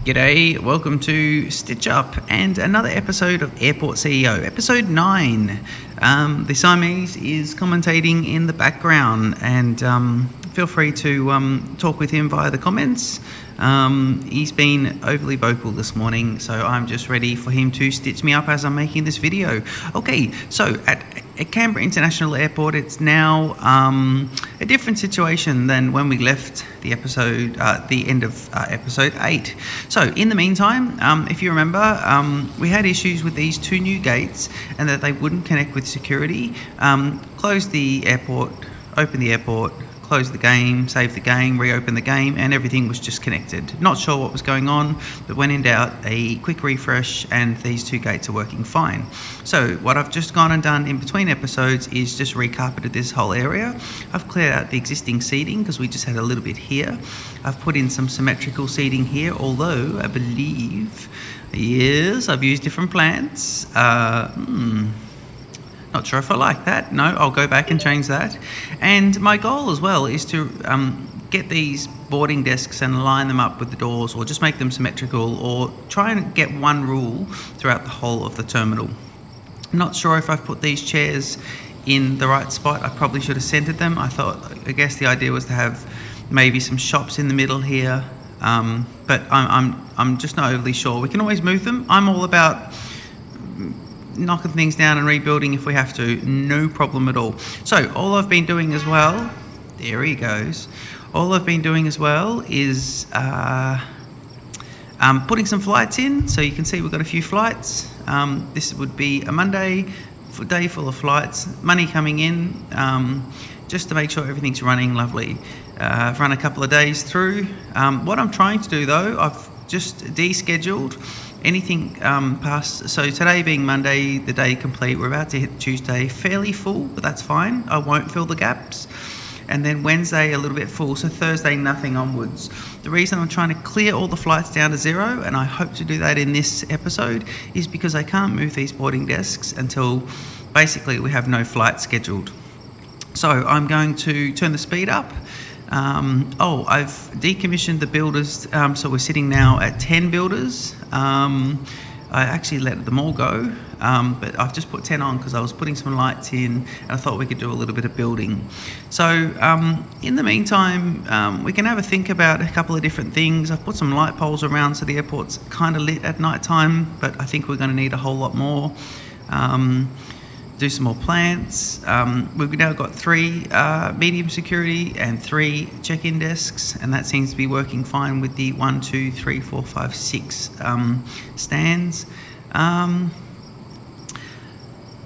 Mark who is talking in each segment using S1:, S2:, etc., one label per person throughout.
S1: G'day, welcome to Stitch Up and another episode of Airport CEO, episode 9. The Siamese is commentating in the background, and feel free to talk with him via the comments. He's been overly vocal this morning, so I'm just ready for him to stitch me up as I'm making this video. Okay, so at Canberra International Airport, it's now a different situation than when we left the episode, the end of episode 8. So in the meantime, if you remember, we had issues with these 2 new gates and that they wouldn't connect with security. Closed the airport, opened the airport, closed the game, saved the game, reopened the game, and everything was just connected. Not sure what was going on, but when in doubt, a quick refresh and these 2 gates are working fine. So what I've just gone and done in between episodes is just recarpeted this whole area. I've cleared out the existing seating because we just had a little bit here. I've put in some symmetrical seating here, although I believe, yes, I've used different plants. Not sure if I like that. No, I'll go back and change that. And my goal as well is to get these boarding desks and line them up with the doors, or just make them symmetrical, or try and get one rule throughout the whole of the terminal. I'm not sure if I've put these chairs in the right spot. I probably should have centered them. I guess the idea was to have maybe some shops in the middle here, but I'm just not overly sure. We can always move them. I'm all about knocking things down and rebuilding if we have to, no problem at all. So all I've been doing as well, there he goes, all I've been doing as well is putting some flights in. So you can see we've got a few flights. This would be a Monday day full of flights, money coming in, just to make sure everything's running lovely. I've run a couple of days through. What I'm trying to do though, I've just descheduled anything past, so today being Monday, the day complete, we're about to hit Tuesday fairly full, but that's fine. I won't fill the gaps. And then Wednesday a little bit full, so Thursday nothing onwards. The reason I'm trying to clear all the flights down to 0, and I hope to do that in this episode, is because I can't move these boarding desks until basically we have no flight scheduled. So I'm going to turn the speed up. I've decommissioned the builders, so we're sitting now at 10 builders. I actually let them all go, but I've just put 10 on because I was putting some lights in and I thought we could do a little bit of building. So in the meantime, we can have a think about a couple of different things. I've put some light poles around so the airport's kind of lit at night time, but I think we're going to need a whole lot more. Do some more plants. We've now got 3 medium security and 3 check-in desks, and that seems to be working fine with the 1, 2, 3, 4, 5, 6 stands. I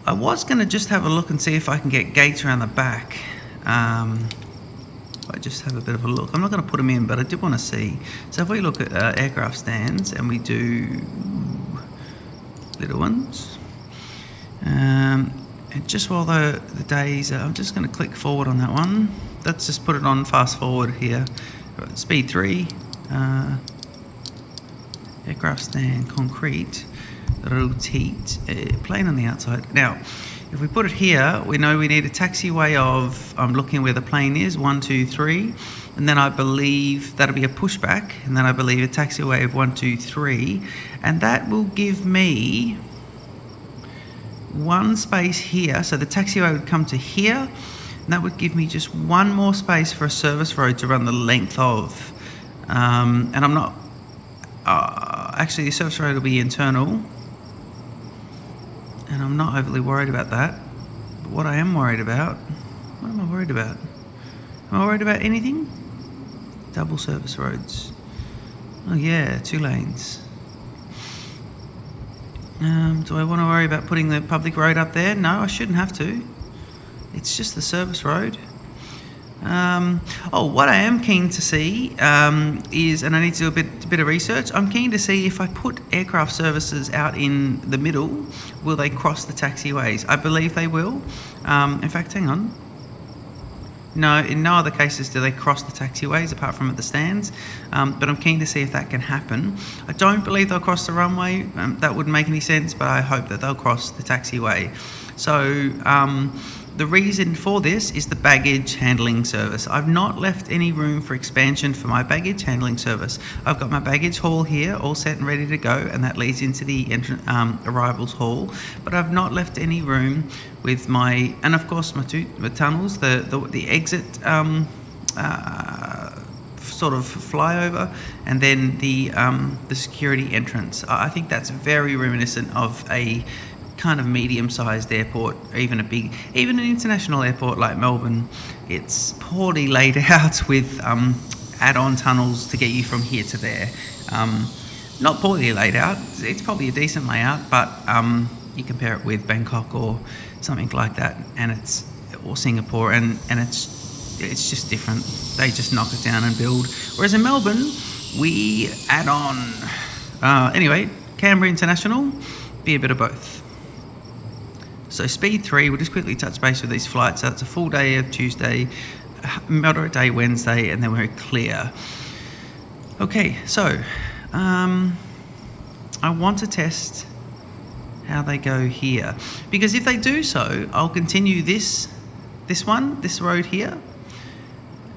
S1: was going to just have a look and see if I can get gates around the back. I just have a bit of a look. I'm not going to put them in, but I did want to see. So if we look at aircraft stands and we do little ones, and just while the days, I'm just going to click forward on that one. Let's just put it on fast forward here. Speed 3, aircraft stand, concrete, rotate, plane on the outside. Now, if we put it here, we know we need a taxiway of, I'm looking where the plane is, 1, 2, 3, and then I believe that'll be a pushback, and then I believe a taxiway of 1, 2, 3, and that will give me 1 space here. So the taxiway would come to here, and that would give me just 1 more space for a service road to run the length of. And I'm not, actually the service road will be internal, and I'm not overly worried about that. But what I am worried about, what am I worried about? Am I worried about anything? Double service roads. Oh yeah, 2 lanes. Do I want to worry about putting the public road up there? No, I shouldn't have to. It's just the service road. What I am keen to see is, and I need to do a bit of research, I'm keen to see if I put aircraft services out in the middle, will they cross the taxiways? I believe they will. In fact, hang on. No, in no other cases do they cross the taxiways apart from at the stands, but I'm keen to see if that can happen. I don't believe they'll cross the runway, that wouldn't make any sense, but I hope that they'll cross the taxiway. So The reason for this is the baggage handling service. I've not left any room for expansion for my baggage handling service. I've got my baggage hall here all set and ready to go, and that leads into the arrivals hall, but I've not left any room with my, and of course my tunnels, the exit sort of flyover, and then the security entrance. I think that's very reminiscent of a kind of medium-sized airport, even an international airport like Melbourne. It's poorly laid out with add-on tunnels to get you from here to there. Not poorly laid out, it's probably a decent layout, but you compare it with Bangkok or something like that, or Singapore, and it's just different. They just knock it down and build. Whereas in Melbourne, we add on. Anyway, Canberra International, be a bit of both. So speed 3, we'll just quickly touch base with these flights. So it's a full day of Tuesday, moderate day Wednesday, and then we're clear. Okay, so I want to test how they go here, because if they do so, I'll continue this road here.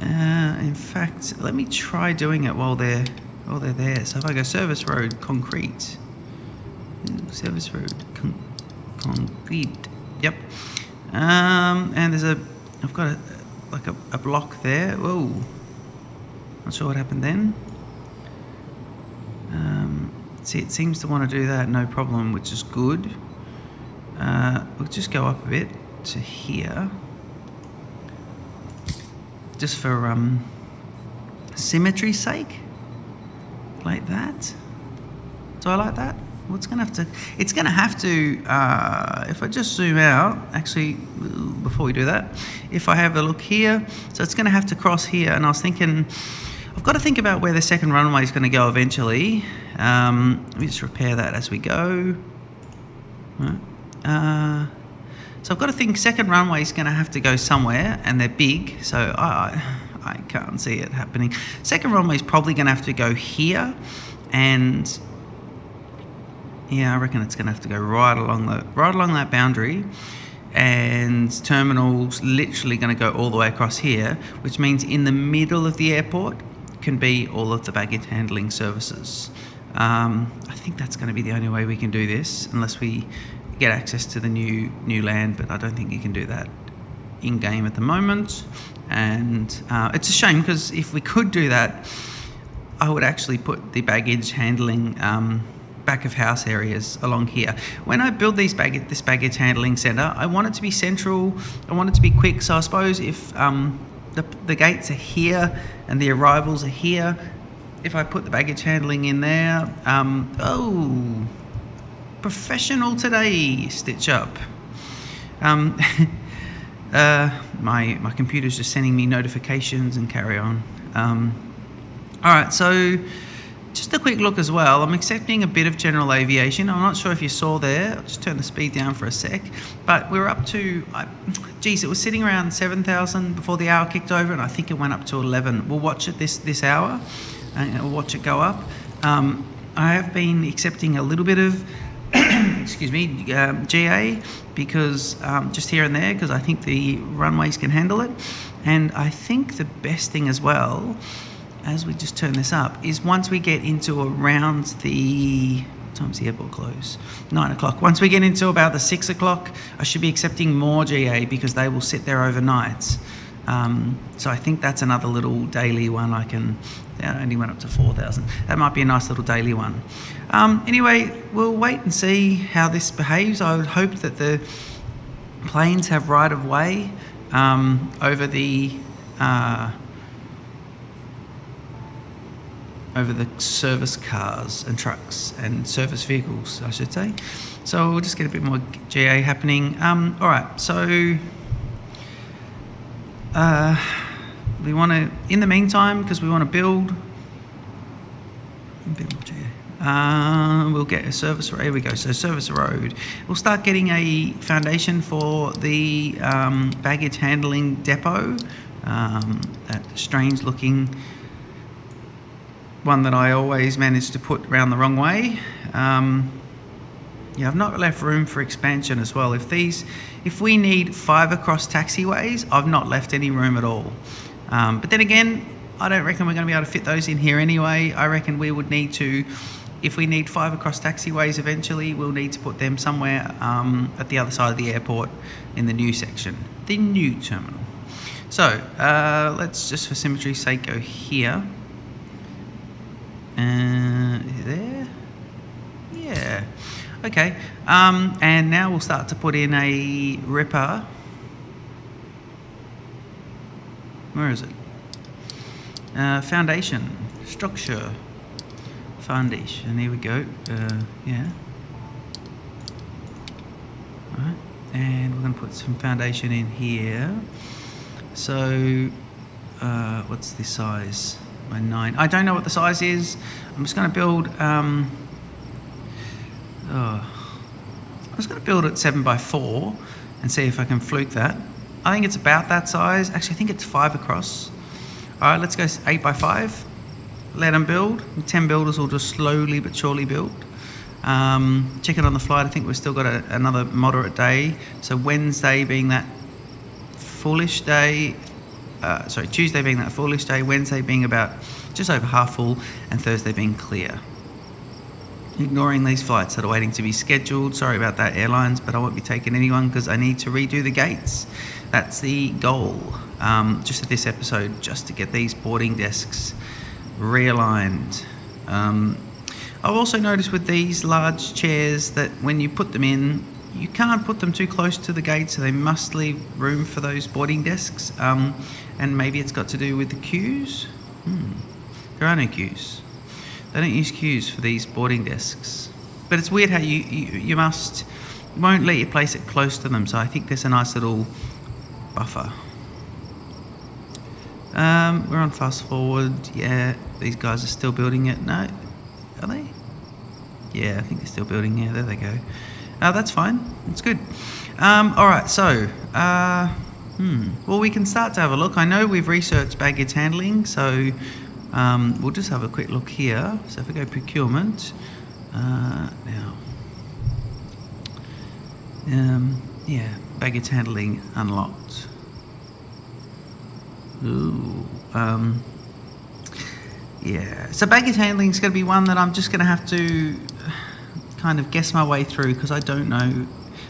S1: In fact, let me try doing it while they're there. So if I go service road concrete, service road concrete, yep. And I've got a block there. Whoa, not sure what happened then. See, it seems to want to do that, no problem, which is good. We'll just go up a bit to here, just for symmetry's sake, like that. Do I like that? Well, it's gonna have to, if I just zoom out, actually, before we do that, if I have a look here, so it's gonna have to cross here, and I was thinking, I've got to think about where the second runway is gonna go eventually. Let me just repair that as we go. So I've got to think second runway is gonna have to go somewhere, and they're big, so I can't see it happening. Second runway is probably gonna have to go here, and yeah, I reckon it's going to have to go right along that boundary, and terminal's literally going to go all the way across here, which means in the middle of the airport can be all of the baggage handling services. I think that's going to be the only way we can do this, unless we get access to the new land, but I don't think you can do that in-game at the moment. And it's a shame, because if we could do that, I would actually put the baggage handling back of house areas along here. When I build this baggage handling centre, I want it to be central, I want it to be quick, so I suppose if the gates are here and the arrivals are here, if I put the baggage handling in there, oh, professional today, Stitch Up. My computer's just sending me notifications and carry on. Alright, so just a quick look as well. I'm accepting a bit of general aviation. I'm not sure if you saw there. I'll just turn the speed down for a sec. But we're up to, geez, it was sitting around 7,000 before the hour kicked over, and I think it went up to 11. We'll watch it this hour, and we'll watch it go up. I have been accepting a little bit of, excuse me, GA, because just here and there, because I think the runways can handle it. And I think the best thing as well, as we just turn this up, is once we get into around what time's the airport close? 9 o'clock. Once we get into about the 6 o'clock, I should be accepting more GA, because they will sit there overnight. So I think that's another little daily one I can, that only went up to 4,000. That might be a nice little daily one. Anyway, we'll wait and see how this behaves. I would hope that the planes have right of way over the service cars and trucks and service vehicles, I should say. So we'll just get a bit more GA happening. All right, so we want to, in the meantime, because we want to build a bit more GA, we'll get a service road. Here we go. So service road. We'll start getting a foundation for the baggage handling depot. That strange-looking one that I always manage to put around the wrong way. Yeah, I've not left room for expansion as well. If we need 5 across taxiways, I've not left any room at all. But then again, I don't reckon we're going to be able to fit those in here anyway. I reckon we would need to, if we need 5 across taxiways eventually, we'll need to put them somewhere at the other side of the airport in the new section, the new terminal. So let's just for symmetry's sake go here. There. Yeah. Okay. And now we'll start to put in a ripper. Where is it? Foundation, structure, foundation. Here we go. Yeah. All right. And we're going to put some foundation in here. So, what's the size? By 9. I don't know what the size is. I'm just going to build. I'm just going to build it 7 by 4 and see if I can fluke that. I think it's about that size. Actually, I think it's 5 across. All right, let's go 8 by 5. Let them build. 10 builders will just slowly but surely build. Check it on the flight. I think we've still got another moderate day. So Wednesday being that foolish day. Tuesday being that foolish day. Wednesday being about just over half full, and Thursday being clear. Ignoring these flights that are waiting to be scheduled. Sorry about that, airlines, but I won't be taking anyone because I need to redo the gates. That's the goal, just of this episode, just to get these boarding desks realigned. I've also noticed with these large chairs that when you put them in, you can't put them too close to the gate, so they must leave room for those boarding desks. And maybe it's got to do with the queues. There are no queues. They don't use queues for these boarding desks. But it's weird how you won't let you place it close to them, so I think there's a nice little buffer. We're on fast forward. Yeah, these guys are still building it. No, are they? Yeah, I think they're still building. Yeah, there they go. That's fine. It's good. All right, so well, we can start to have a look. I know we've researched baggage handling, so we'll just have a quick look here. So if we go procurement now, yeah, baggage handling unlocked. Ooh, yeah. So baggage handling is going to be one that I'm just going to have to kind of guess my way through because I don't know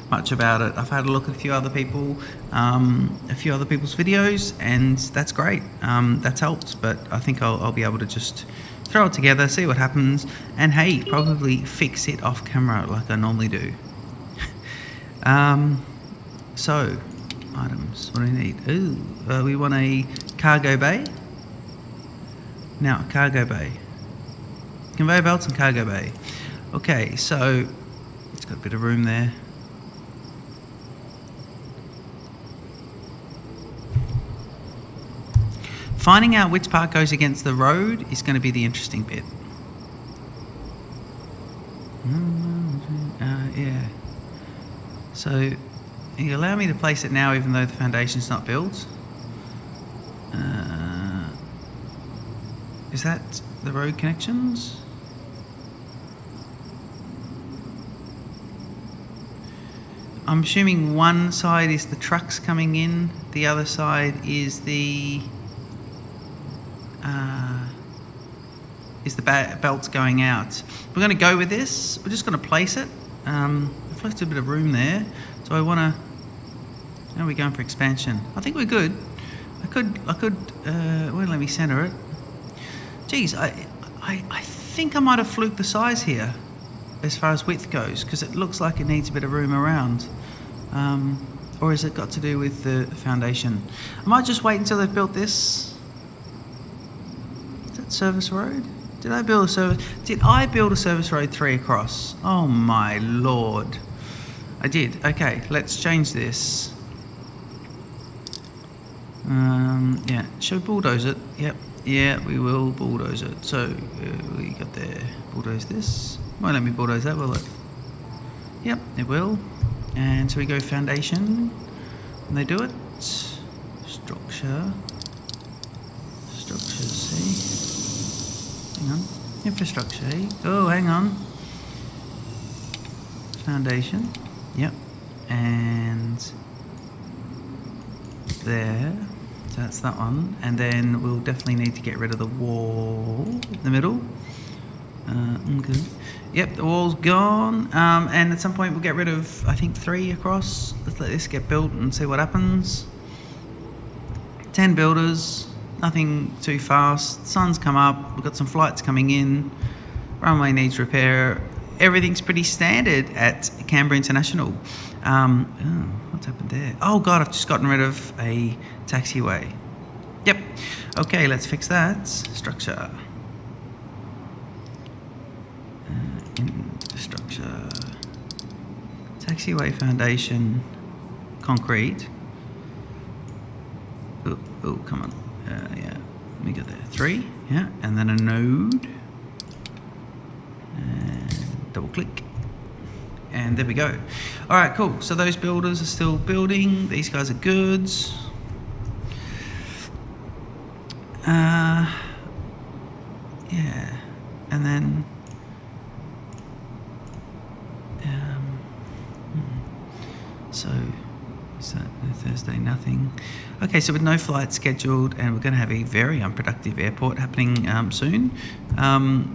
S1: much about it. I've had a look at a few other people's videos, and that's great. That's helped, but I think I'll be able to just throw it together, see what happens, and hey, probably fix it off camera like I normally do. So, items, what do we need? Ooh, we want a cargo bay. Now, cargo bay. Conveyor belts and cargo bay. Okay, so it's got a bit of room there. Finding out which part goes against the road is going to be the interesting bit. Yeah. So, you allow me to place it now even though the foundation's not built. Is that the road connections? I'm assuming one side is the trucks coming in, the other side is the belts going out. We're going to go with this. We're just going to place it. I've left a bit of room there, so I want to. Now we're going for expansion. I think we're good. I could. Won't let me center it. Geez, I think I might have fluked the size here, as far as width goes, because it looks like it needs a bit of room around. Or has it got to do with the foundation? I might just wait until they've built this. Is that service road? Did I build a service road 3 across? Oh my lord. I did. Okay, let's change this. Yeah, should we bulldoze it? Yep. Yeah, we will bulldoze it. So, we got there. Bulldoze this. Won't let me bulldoze that, will it? Yep, it will. And so we go foundation. And they do it. Structure. Structure C. Hang on. Infrastructure E. Oh, hang on. foundation. Yep. And there. So that's that one. And then we'll definitely need to get rid of the wall in the middle. Okay. Yep, the wall's gone. And at some point we'll get rid of, I think, 3 across. Let's let this get built and see what happens. 10 builders. Nothing too fast. Sun's come up. We've got some flights coming in. Runway needs repair. Everything's pretty standard at Canberra International. What's happened there? Oh God, I've just gotten rid of a taxiway. Yep. Okay, let's fix that. Structure. Infrastructure. Taxiway foundation. Concrete. Oh, come on. Yeah, let me get there. 3. Yeah, and then a node. And double click. And there we go. All right, cool. So those builders are still building. These guys are good. Yeah, and then so is that Thursday? Nothing. Okay, so with no flight scheduled, and we're going to have a very unproductive airport happening soon.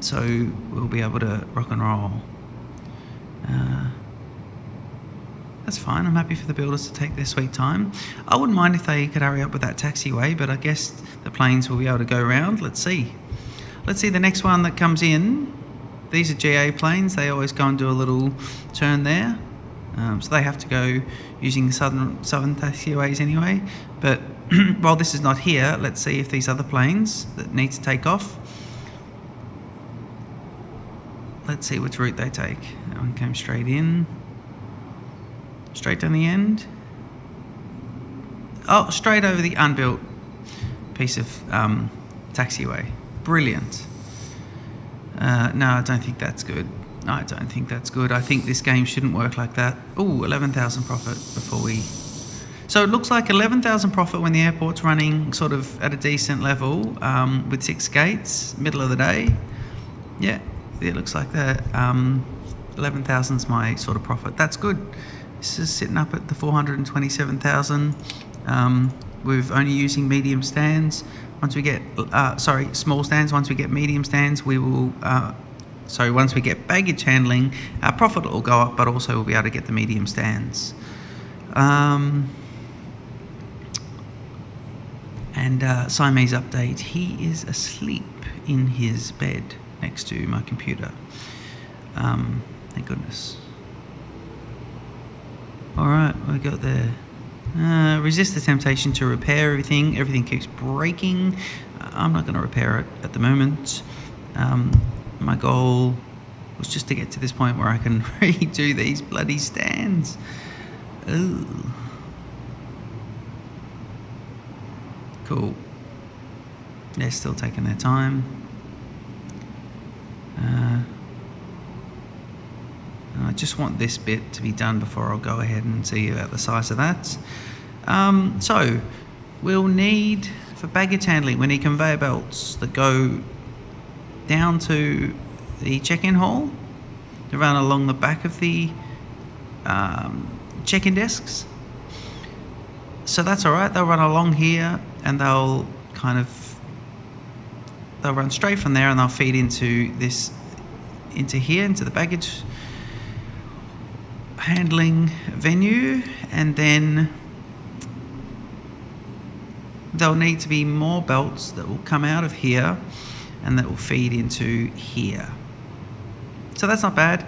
S1: So we'll be able to rock and roll. That's fine. I'm happy for the builders to take their sweet time. I wouldn't mind if they could hurry up with that taxiway, but I guess the planes will be able to go around. Let's see. Let's see the next one that comes in. These are GA planes. They always go and do a little turn there. So they have to go using the southern taxiways anyway. But while this is not here, let's see if these other planes that need to take off. Let's see which route they take. That one came straight in. Straight down the end. Oh, straight over the unbuilt piece of taxiway. Brilliant. No, I don't think that's good. I don't think that's good. I think this game shouldn't work like that. Oh, 11,000 profit before we... So it looks like 11,000 profit when the airport's running sort of at a decent level with 6 gates, middle of the day. Yeah, it looks like that. 11,000 is my sort of profit. That's good. This is sitting up at the 427,000. We're only using medium stands. Once we get, small stands. Once we get medium stands, we will... once we get baggage handling, our profit will go up, but also we'll be able to get the medium stands. Siamese update, he is asleep in his bed next to my computer. Thank goodness. Alright, we got there. Resist the temptation to repair everything. Everything keeps breaking. I'm not going to repair it at the moment. My goal was just to get to this point where I can redo these bloody stands. Ooh. Cool. They're still taking their time. I just want this bit to be done before I'll go ahead and see about the size of that. So we'll need, for baggage handling, we need conveyor belts that go down to the check-in hall, to run along the back of the check-in desks. So that's all right. They'll run along here, and they'll run straight from there, and they'll feed into this, into the baggage handling venue, and then there'll need to be more belts that will come out of here and that will feed into here. So that's not bad.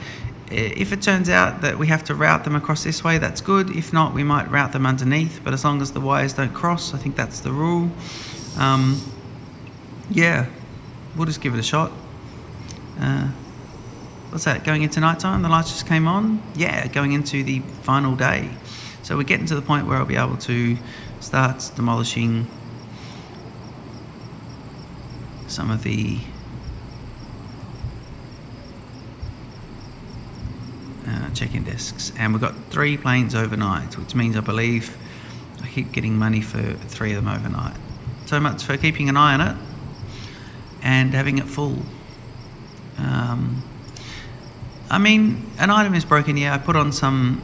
S1: If it turns out that we have to route them across this way, that's good. If not, we might route them underneath, but as long as the wires don't cross, I think that's the rule. Yeah, we'll just give it a shot. What's that, going into nighttime? The lights just came on? Yeah, going into the final day. So we're getting to the point where I'll be able to start demolishing some of the check-in desks. And we've got 3 planes overnight, which means I believe I keep getting money for 3 of them overnight. So much for keeping an eye on it and having it full. I mean, an item is broken. Yeah, I put on some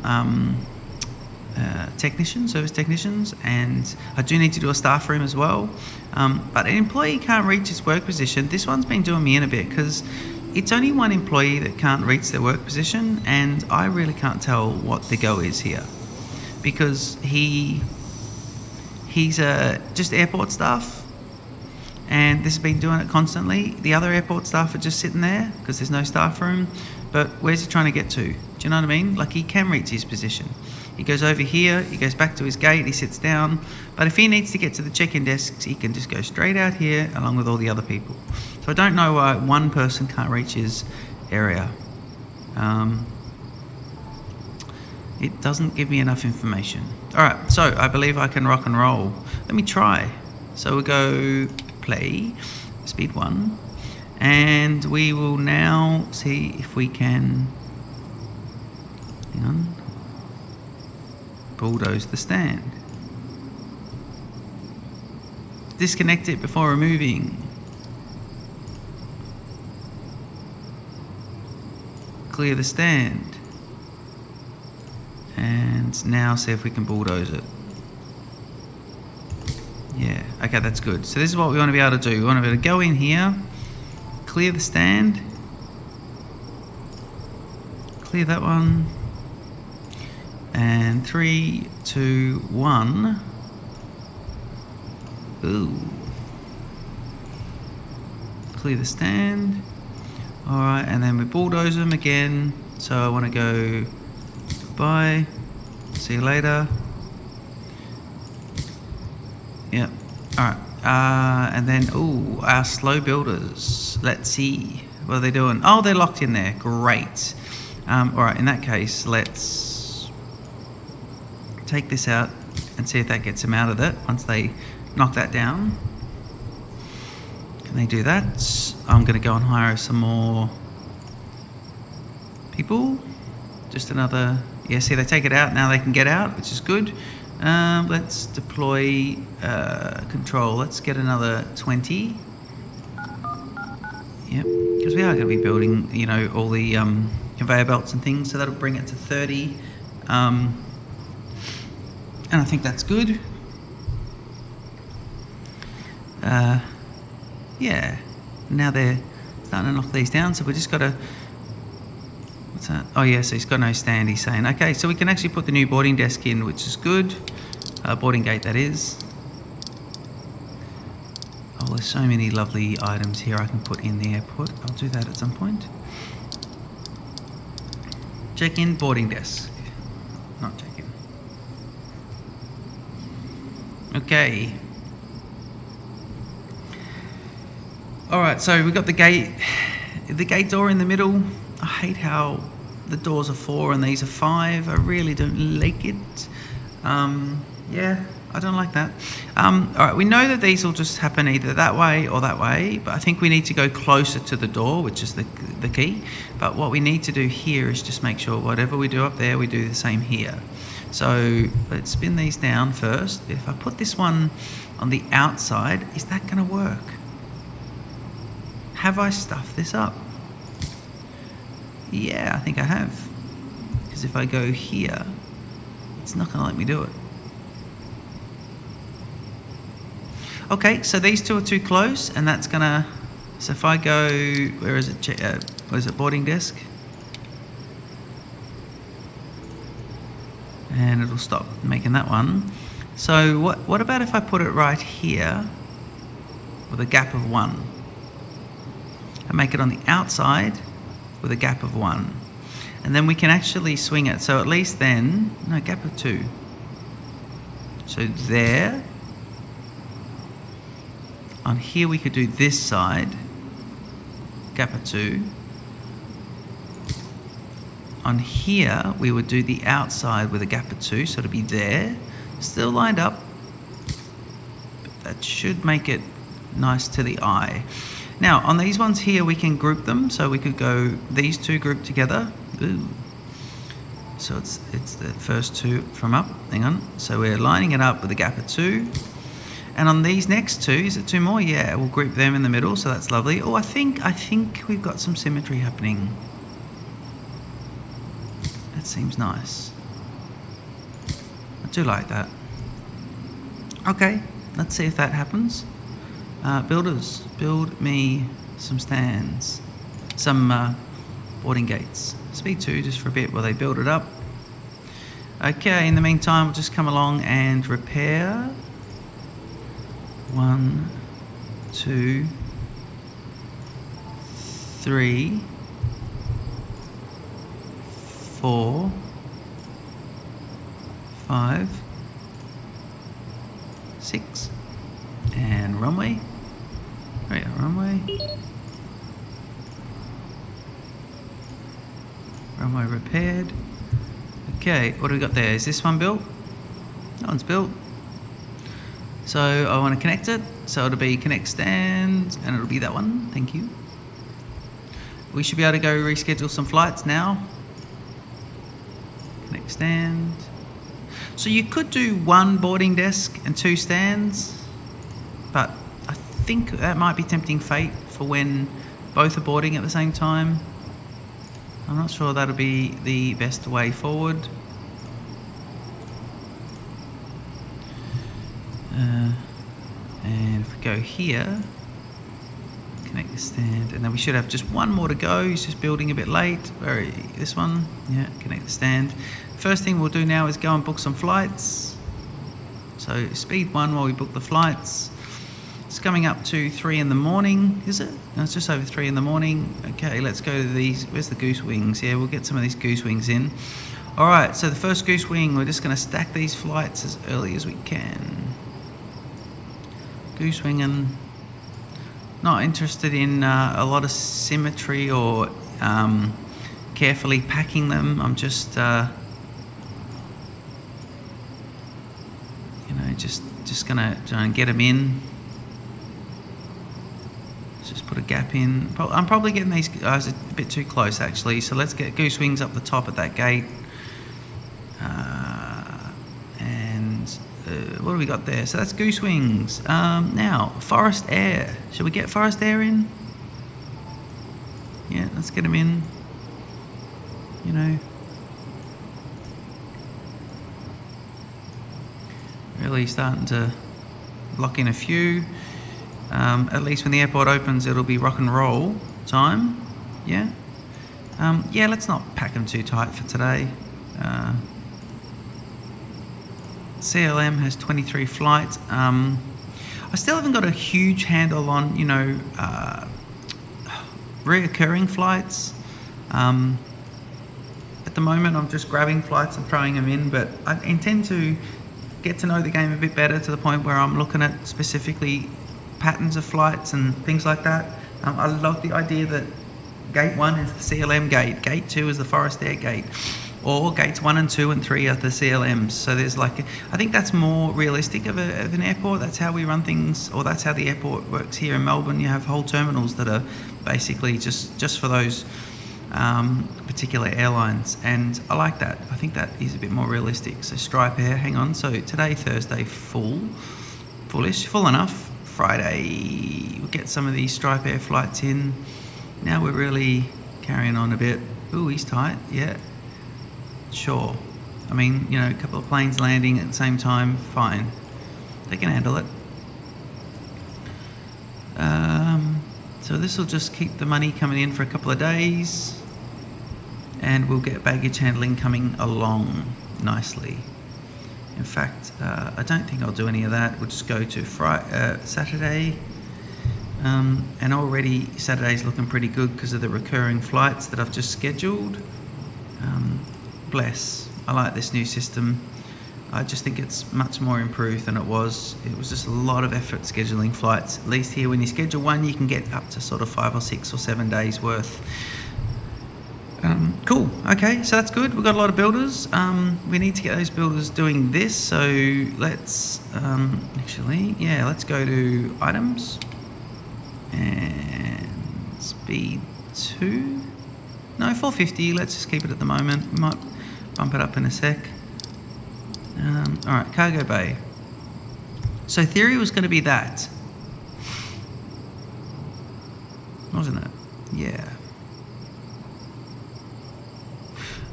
S1: service technicians, and I do need to do a staff room as well. But an employee can't reach his work position. This one's been doing me in a bit because it's only one employee that can't reach their work position, and I really can't tell what the go is here because he's just airport staff, and this has been doing it constantly. The other airport staff are just sitting there because there's no staff room. But where's he trying to get to? Do you know what I mean? Like, he can reach his position. He goes over here, he goes back to his gate, he sits down. But if he needs to get to the check-in desks, he can just go straight out here along with all the other people. So I don't know why one person can't reach his area. It doesn't give me enough information. All right, so I believe I can rock and roll. Let me try. So we'll go play, speed 1. And we will now see if we can, hang on, bulldoze the stand. Disconnect it before removing. Clear the stand. And now see if we can bulldoze it. Yeah, okay, that's good. So this is what we want to be able to do. We want to be able to go in here, clear the stand, clear that one, and 3, 2, 1. Ooh. Clear the stand. Alright, and then we bulldoze them again. So I want to go goodbye, see you later. Yep, alright. And then, ooh, our slow builders. Let's see. What are they doing? Oh, they're locked in there. Great. Alright, in that case, let's take this out and see if that gets them out of it once they knock that down. Can they do that? I'm going to go and hire some more people. Just another... Yeah, see, they take it out. Now they can get out, which is good. Let's deploy control. Let's get another 20. Yep, because we are going to be building, you know, all the conveyor belts and things, so that'll bring it to 30. And I think that's good. Yeah, now they're starting to knock these down, so we just got to... What's that? Oh yeah, so he's got no stand, he's saying. Okay, so we can actually put the new boarding desk in, which is good. Boarding gate, that is. Oh, there's so many lovely items here I can put in the airport. I'll do that at some point. Check-in, boarding desk. Not check-in. Okay. Alright, so we've got the gate door in the middle. I hate how the doors are 4 and these are 5. I really don't like it. Yeah, I don't like that. Alright, we know that these will just happen either that way or that way, but I think we need to go closer to the door, which is the key. But what we need to do here is just make sure whatever we do up there, we do the same here. So let's spin these down first. If I put this one on the outside, is that going to work? Have I stuffed this up? Yeah, I think I have. Because if I go here, it's not going to let me do it. Okay, so these two are too close, and that's going to... So if I go... Where is it? Boarding desk? And it'll stop making that one. So what about if I put it right here with a gap of 1? And make it on the outside with a gap of 1. And then we can actually swing it. So at least then... No, gap of 2. So there... On here we could do this side, gap of 2. On here we would do the outside with a gap of 2, so it'll be there, still lined up. But that should make it nice to the eye. Now on these ones here we can group them, so we could go these two grouped together. Ooh. So it's the first two from up. Hang on. So we're lining it up with a gap of 2. And on these next two, is it 2 more? Yeah, we'll group them in the middle, so that's lovely. Oh, I think we've got some symmetry happening. seems nice. I do like that. Okay, let's see if that happens. Builders, build me some stands, some boarding gates. Speed 2 just for a bit while they build it up. Okay, in the meantime, we'll just come along and repair. 1, 2, 3, 4, 5, 6, and runway. Right, runway. Runway repaired. Okay, what do we got there? Is this one built? That one's built. So I want to connect it. So it'll be connect stand, and it'll be that one. Thank you. We should be able to go reschedule some flights now. Connect stand. So you could do 1 boarding desk and 2 stands, but I think that might be tempting fate for when both are boarding at the same time. I'm not sure that'll be the best way forward. And if we go here, connect the stand, and then we should have just 1 more to go. He's just building a bit late. Where is this one? Yeah, connect the stand. First thing we'll do now is go and book some flights. So speed 1 while we book the flights. It's coming up to 3 in the morning, is it? No, it's just over 3 in the morning. Okay, let's go to these. Where's the goose wings? Yeah, we'll get some of these goose wings in. All right, so the first goose wing, we're just going to stack these flights as early as we can. Goose wing, and not interested in a lot of symmetry or carefully packing them. I'm just, just gonna try and get them in. Just put a gap in. I'm probably getting these guys a bit too close actually, so let's get goose wings up the top at that gate. What do we got there? So that's goose wings. Now, forest air. Should we get forest air in? Yeah, let's get them in. You know, really starting to lock in a few. At least when the airport opens, it'll be rock and roll time. Yeah. Yeah, let's not pack them too tight for today. CLM has 23 flights. I still haven't got a huge handle on, you know, reoccurring flights. At the moment, I'm just grabbing flights and throwing them in, but I intend to get to know the game a bit better to the point where I'm looking at specifically patterns of flights and things like that. I love the idea that gate 1 is the CLM gate, gate 2 is the forest air gate, or gates 1 and 2 and 3 are the CLMs. So there's like, I think that's more realistic of an airport. That's how we run things, or that's how the airport works here in Melbourne. You have whole terminals that are basically just for those particular airlines, and I like that. I think that is a bit more realistic. So Stripe Air, hang on. So today, Thursday, fullish, full enough. Friday, we'll get some of these Stripe Air flights in. Now we're really carrying on a bit. Ooh, he's tight, yeah. Sure. I mean, you know, a couple of planes landing at the same time, fine. They can handle it. So this will just keep the money coming in for a couple of days, and we'll get baggage handling coming along nicely. In fact, I don't think I'll do any of that. We'll just go to Saturday. And already Saturday's looking pretty good because of the recurring flights that I've just scheduled. Bless. I like this new system. I just think it's much more improved than it was. It was just a lot of effort scheduling flights. At least here, when you schedule one, you can get up to sort of 5 or 6 or 7 days worth. Cool. Okay, so that's good. We've got a lot of builders. We need to get those builders doing this. So let's let's go to items and speed 2. No, 450. Let's just keep it at the moment. We might bump it up in a sec. All right, cargo bay. So theory was going to be that, wasn't it? Yeah.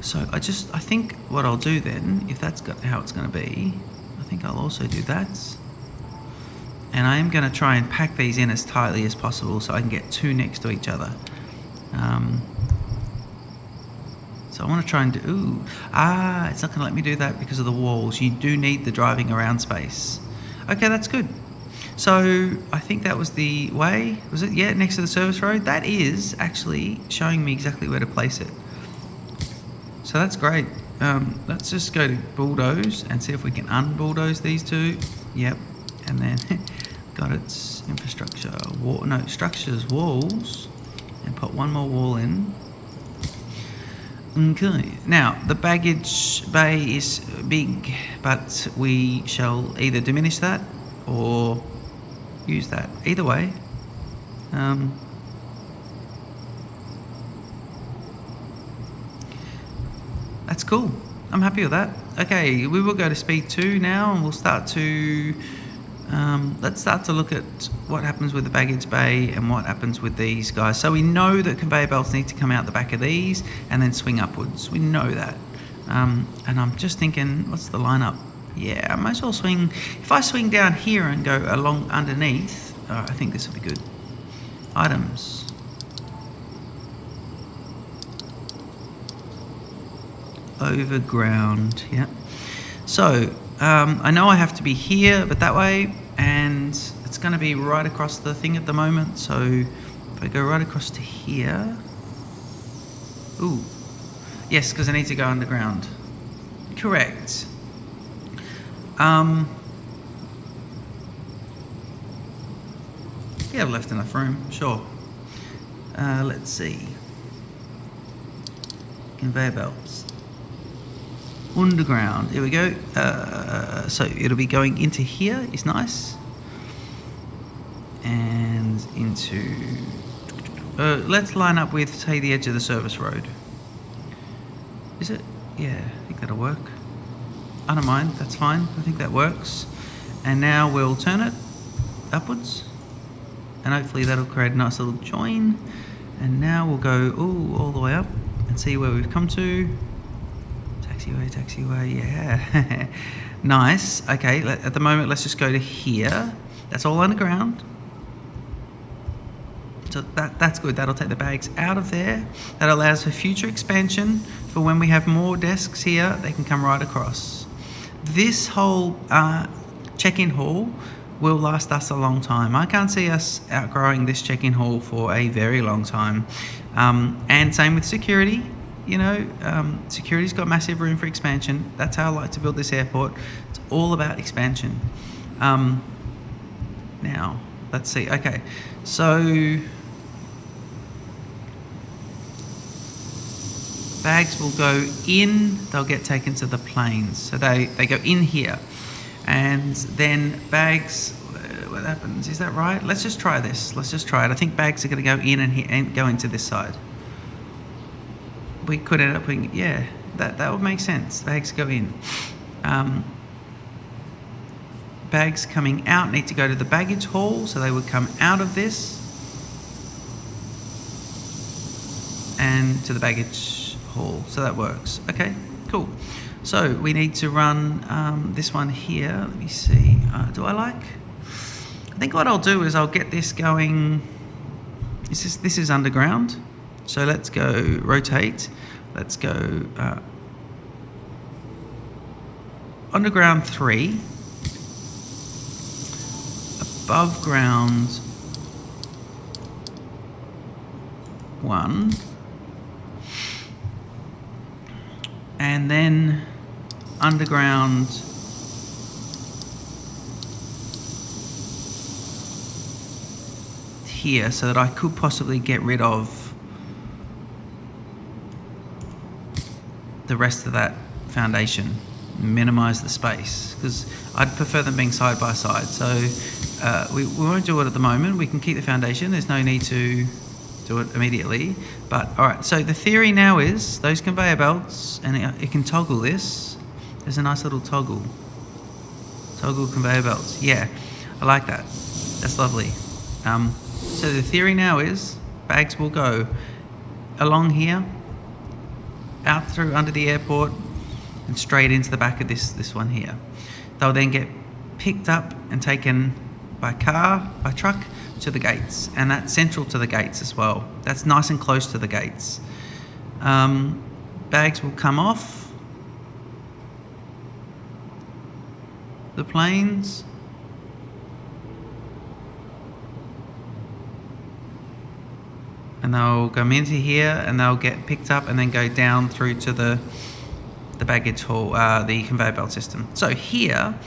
S1: So I think what I'll do then, if that's how it's going to be, I think I'll also do that. And I am going to try and pack these in as tightly as possible so I can get two next to each other. So I want to try and do, it's not going to let me do that because of the walls. You do need the driving around space. Okay, that's good. So I think that was the way, was it? Yeah, next to the service road. That is actually showing me exactly where to place it. So that's great. Let's just go to bulldoze and see if we can unbulldoze these two. Yep, and then got its infrastructure, structures, walls, and put one more wall in. Okay, now the baggage bay is big, but we shall either diminish that or use that. Either way, that's cool. I'm happy with that. Okay, we will go to speed 2 now, and we'll start to let's start to look at what happens with the baggage bay and what happens with these guys. So we know that conveyor belts need to come out the back of these and then swing upwards. We know that. And I'm just thinking, what's the lineup? Yeah, I might as well swing. If I swing down here and go along underneath, I think this will be good. Items. Overground, yeah. So I know I have to be here, but that way, and it's going to be right across the thing at the moment. So if I go right across to here, ooh, yes, because I need to go underground. Correct. Yeah, I've left enough room, sure. Let's see. Conveyor belts. Underground, here we go. So it'll be going into here, is nice. And into, let's line up with, say, the edge of the service road. Is it? Yeah, I think that'll work. I don't mind, that's fine, I think that works. And now we'll turn it upwards. And hopefully that'll create a nice little join. And now we'll go all the way up and see where we've come to. Taxiway, yeah. Nice. Okay, at the moment, let's just go to here. That's all underground. So that's good. That'll take the bags out of there. That allows for future expansion. For when we have more desks here, they can come right across. This whole check-in hall will last us a long time. I can't see us outgrowing this check-in hall for a very long time. And same with security. You know, security's got massive room for expansion. That's how I like to build this airport. It's all about expansion. Now, let's see. Okay, so bags will go in. They'll get taken to the planes. So they go in here. And then bags, what happens? Is that right? Let's just try this. Let's just try it. I think bags are going to go in and go into this side. We could end up putting, yeah, that would make sense. Bags go in. Bags coming out need to go to the baggage hall, so they would come out of this and to the baggage hall. So that works. Okay, cool. So we need to run this one here. Let me see. Do I like? I think what I'll do is I'll get this going. This is underground. So let's go rotate. Let's go underground 3, above ground 1, and then underground here, so that I could possibly get rid of the rest of that foundation, minimize the space, because I'd prefer them being side by side. So we won't do it at the moment. We can keep the foundation. There's no need to do it immediately. But all right, so the theory now is those conveyor belts, and it can toggle this. There's a nice little toggle conveyor belts. Yeah, I like that. That's lovely. So the theory now is bags will go along here out through under the airport and straight into the back of this one here. They'll then get picked up and taken by car, by truck, to the gates, and that's central to the gates as well. That's nice and close to the gates. Bags will come off the planes. And they'll come into here and they'll get picked up and then go down through to the baggage hall, the conveyor belt system. So here,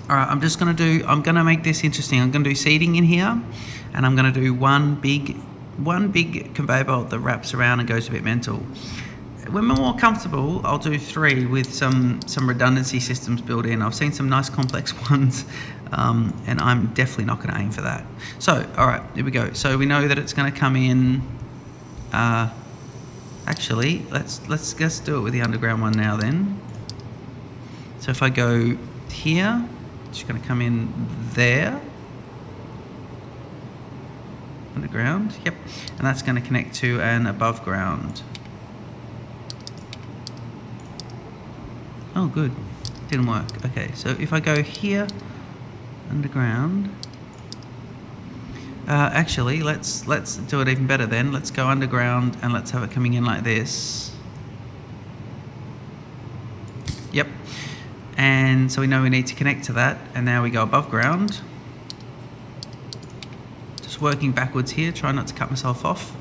S1: all right, I'm gonna make this interesting. I'm gonna do seating in here, and I'm gonna do one big conveyor belt that wraps around and goes a bit mental. When we're more comfortable, I'll do 3 with some redundancy systems built in. I've seen some nice complex ones, and I'm definitely not going to aim for that. So, all right, here we go. So we know that it's going to come in. Actually, let's do it with the underground one now then. So if I go here, it's going to come in there. Underground, yep, and that's going to connect to an above ground. Oh, good. Didn't work. Okay, so if I go here, underground. Actually, let's do it even better then. Let's go underground and let's have it coming in like this. Yep. And so we know we need to connect to that, and now we go above ground. Just working backwards here, try not to cut myself off.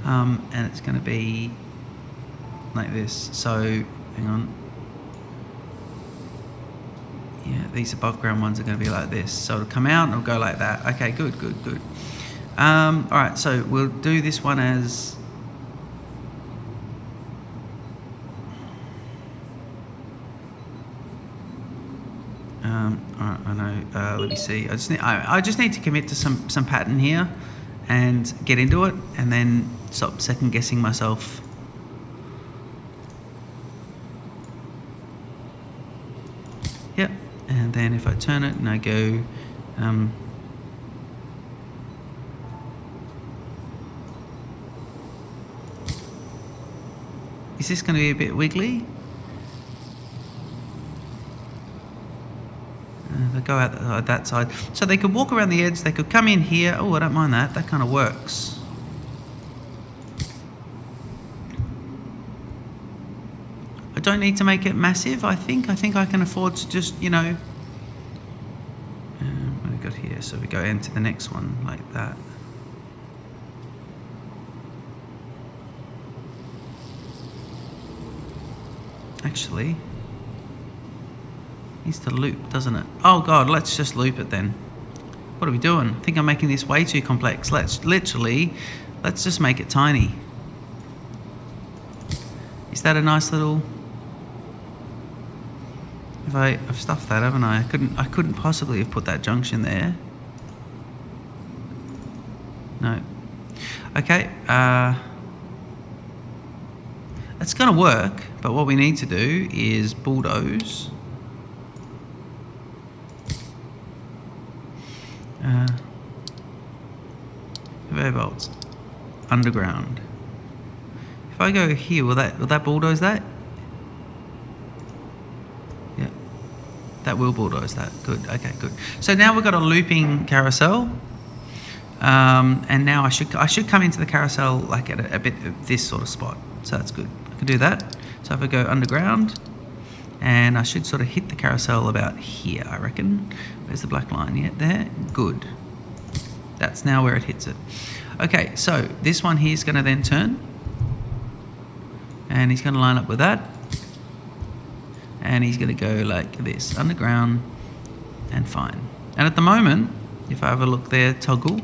S1: And it's going to be like this. So, hang on. Yeah, these above ground ones are going to be like this. So it'll come out and it'll go like that. Okay, good. All right, so we'll do this one as... all right, I know, let me see. I just need to commit to some pattern here and get into it, and then stop second guessing myself. Yep. And then if I turn it and I go, is this going to be a bit wiggly? They go out that side. So they could walk around the edge, they could come in here. Oh, I don't mind that. That kind of works. I don't need to make it massive, I think. I think I can afford to just, you know... what have we got here? So we go into the next one like that. Actually, needs to loop, doesn't it? Oh God, let's just loop it then. What are we doing? I think I'm making this way too complex. Let's just make it tiny. Is that a nice little... I've stuffed that, haven't I? I couldn't possibly have put that junction there. No. Okay. It's going to work, but what we need to do is bulldoze. Conveyor belts. Underground. If I go here, will that bulldoze that? Yeah. That will bulldoze that. Good. Okay, good. So now we've got a looping carousel. And now I should come into the carousel like at a bit of this sort of spot. So that's good. I can do that. So if I go underground, and I should sort of hit the carousel about here, I reckon. Where's the black line? Yeah, there. Good. That's now where it hits it. Okay, so this one here is going to then turn. And he's going to line up with that. And he's going to go like this, underground, and fine. And at the moment, if I have a look there, toggle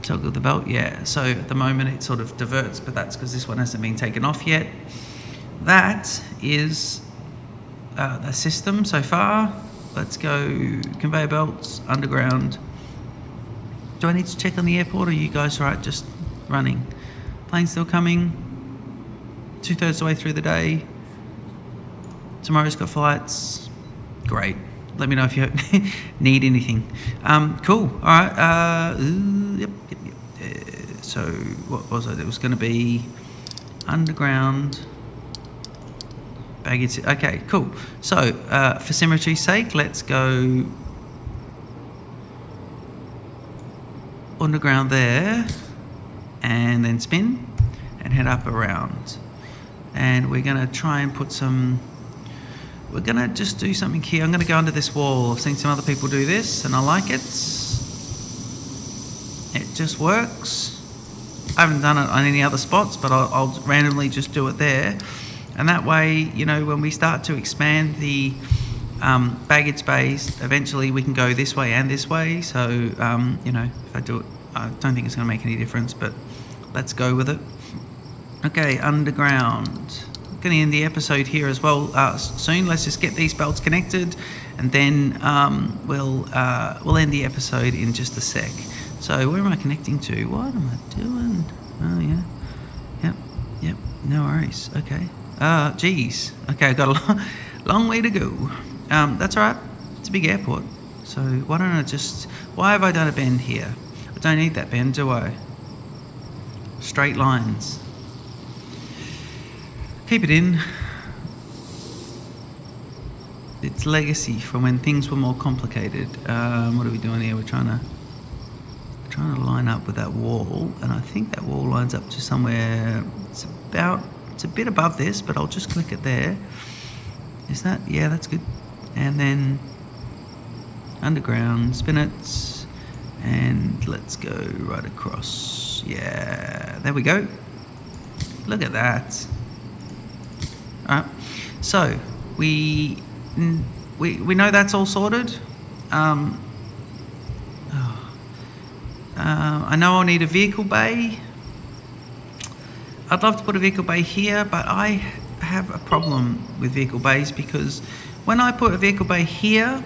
S1: the belt, yeah. So at the moment it sort of diverts, but that's because this one hasn't been taken off yet. That is the system so far. Let's go conveyor belts, underground. Do I need to check on the airport, or are you guys right just running? Plane still coming, 2/3 the way through the day. Tomorrow's got flights, great. Let me know if you need anything. Cool, all right, yep. So what was it? It was going to be underground baggage. Okay, cool. So for symmetry's sake, let's go underground there, and then spin and head up around. And we're going to try and put some, we're going to just do something here. I'm going to go under this wall. I've seen some other people do this and I like it. It just works. I haven't done it on any other spots, but I'll randomly just do it there. And that way, you know, when we start to expand the baggage bays, eventually we can go this way and this way. So, you know, if I do it, I don't think it's going to make any difference, but let's go with it. Okay, underground. I'm going to end the episode here as well soon. Let's just get these belts connected, and then we'll end the episode in just a sec. So where am I connecting to? What am I doing? Oh yeah, yep. No worries. Okay. Geez. Okay, I've got a long way to go. That's all right. It's a big airport. So why don't I just? Why have I done a bend here? I don't need that bend, do I? Straight lines. Keep it in. It's legacy from when things were more complicated. What are we doing here? We're trying to line up with that wall, and I think that wall lines up to somewhere. It's a bit above this, but I'll just click it there. Is that? Yeah, that's good. And then underground, spin it, and let's go right across. Yeah, there we go. Look at that. All right, so we know that's all sorted. I know I'll need a vehicle bay. I'd love to put a vehicle bay here, but I have a problem with vehicle bays, because when I put a vehicle bay here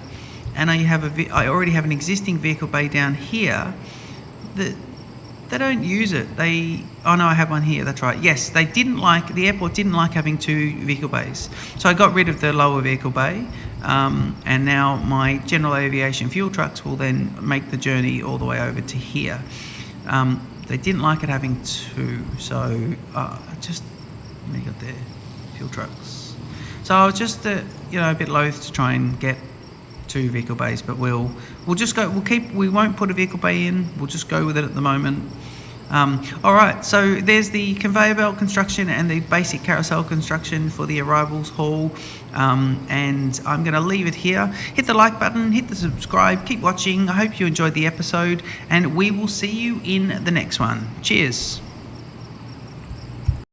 S1: and I already have an existing vehicle bay down here, they don't use it. Oh no, I have one here, that's right. Yes, the airport didn't like having two vehicle bays. So I got rid of the lower vehicle bay, and now my general aviation fuel trucks will then make the journey all the way over to here. They didn't like it having two, so just, what do you got there? Fuel trucks. So I was just, a bit loath to try and get two vehicle bays, but we'll just go. We won't put a vehicle bay in. We'll just go with it at the moment. All right. So there's the conveyor belt construction and the basic carousel construction for the arrivals hall. And I'm going to leave it here. Hit the like button, hit the subscribe, keep watching. I hope you enjoyed the episode, and we will see you in the next one. Cheers.